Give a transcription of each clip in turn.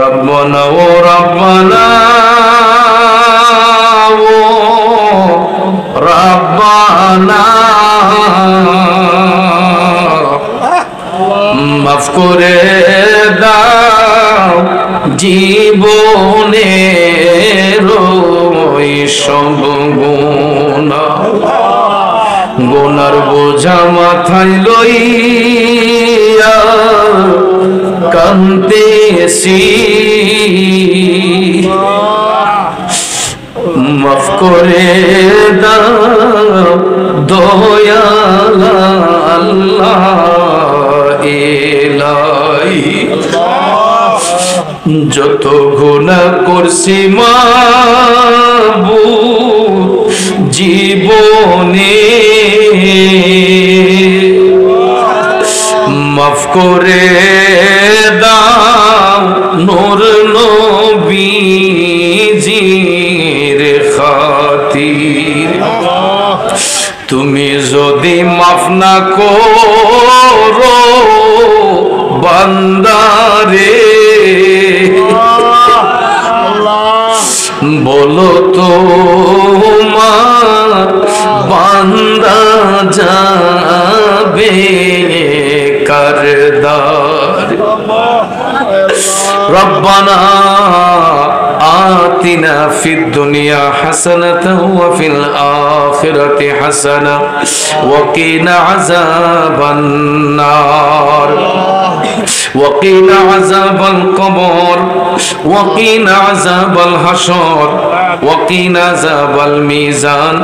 রব্বানা ও রব্বানা ও রব্বানা মাফ করে দাও জীবনের ওই সব গুনার বোঝা মাথায় লইয়া কান্দেছি মাফ করে দাও দয়াল আল্লাহ ইলাহি যত গুনাহ করছি মাবুদ জীবনে মাফ করে দাও নূর নবীজির খাতির তুমি যদি মাফ না করো বান্দারে বলো তো বান্দা যাবে কারদার রব্বানা آتنا في الدنيا حسنة وفي الآخرة حسنة وقنا عذاب النار وقنا عذاب القبر وقنا عذاب الحشر وقنا عذاب الميزان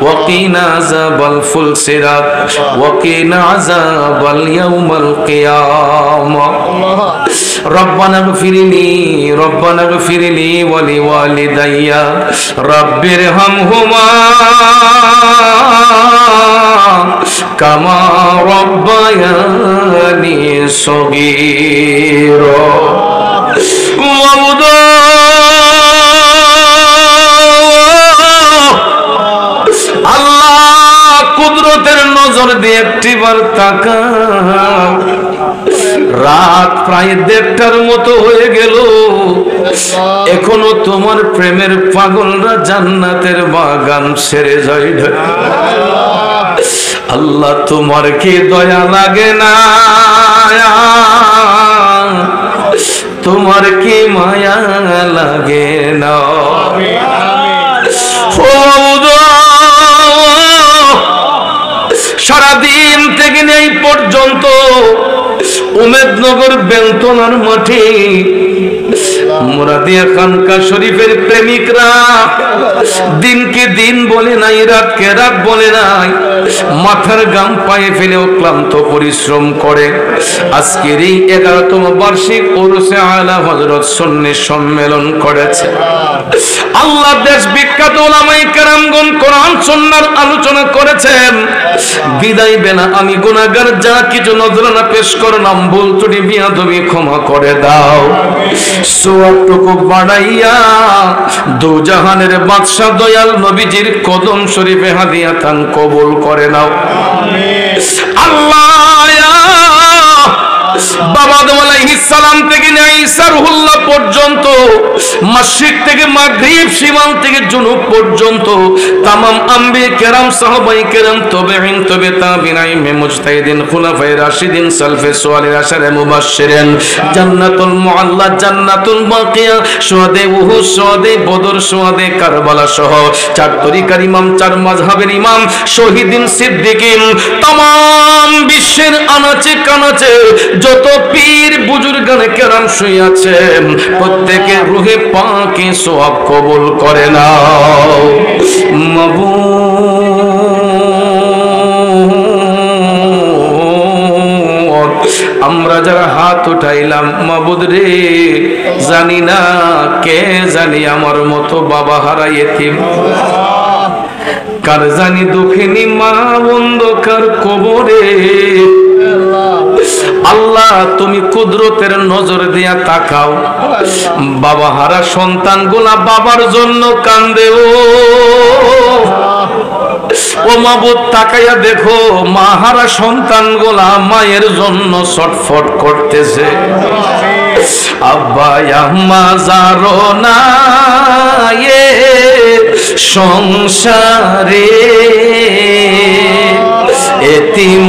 وقنا عذاب الفلسرات وقنا عذاب اليوم القيامة ربنا اغفر لي ولوالدي رب ارحمهما كما ربياني صغيرا আল্লাহ কুদরতের নজর দিয়ে একটিবার তাকাও রাত প্রায় 1:30টার মতো হয়ে গেল এখনো তোমার প্রেমের পাগলরা জান্নাতের বাগান ছেড়ে যায় আল্লাহ তোমার কি দয়া লাগে না তোমার কি মায়া লাগে না সারাদিন থেকে এই পর্যন্ত উমেদনগর বেলতলার মাঠে মুরাদিয়া খানকা শরীফের প্রেমিকরা দিনকে দিন বলে নাই রাতকে রাত বলে নাই মাথার গাম পায়ে ফেলেও ক্লান্ত পরিশ্রম করে আজকের এই 11তম বার্ষিক উরুসে আলা হযরত সুন্নি সম্মেলন করেছে আল্লাহ দেশ বিখ্যাত উলামায়ে কেরামগণ কোরআন সুন্নাহর আলোচনা করেছেন বিদায় বেলা আমি গুনাহগার যা কিছু নজরানা পেশ করলাম ভুল ত্রুটি বিয়াদবি ক্ষমা করে দাও সওয়াবটুকু বাড়াইয়া দু জাহানের বাদশা দয়াল নবীজির কদম শরীফে হাদিয়াতান কবুল করে নাও আমিন আল্লাহ বাবা আদম আলাইহিস সালাম থেকে ঈসা রুহুল্লাহ পর্যন্ত মাশরিক থেকে মাগরিব শিমাল থেকে জুনুব পর্যন্ত तमाम আম্বিয়া কেরাম সাহাবায়ে কেরাম তাবেঈন তবে তাবেঈন ইমাম মুজতাহিদিন খুলাফায়ে রাশিদিন সালফে সালেহিন আশারে মুবাশশিরিন জান্নাতুল মুআল্লা জান্নাতুল বাকিয়া শুহাদে উহুদ শুহাদে বদর শুহাদে কারবালা সহ চার তরিকার ইমাম চার মাযহাবের ইমাম শহীদিন সিদ্দিকিন तमाम বিশ্বের আনাচে কানাচে যত পীর বুজুর্গানে কেরাম শুয়ে আছেন প্রত্যেকের রূহে পাকে সওয়াব কবুল করে নাও মাবুদ আমরা যারা হাত উঠাইলাম মাবুদ রে জানি না কে জানি আমার মতো বাবা হারা ইতিম কার জানি দুঃখিনী মা অন্ধকার কবরে আল্লাহ তুমি কুদরতের নজর দিয়া তাকাও বাবা হারা সন্তানগুলা বাবার জন্য কান্দে ও মাবুদ তাকাইয়া দেখো মা হারা সন্তানগুলা মায়ের জন্য ছটফট করতেছে আব্বা আম্মা যারো না এ সংসারে এতিম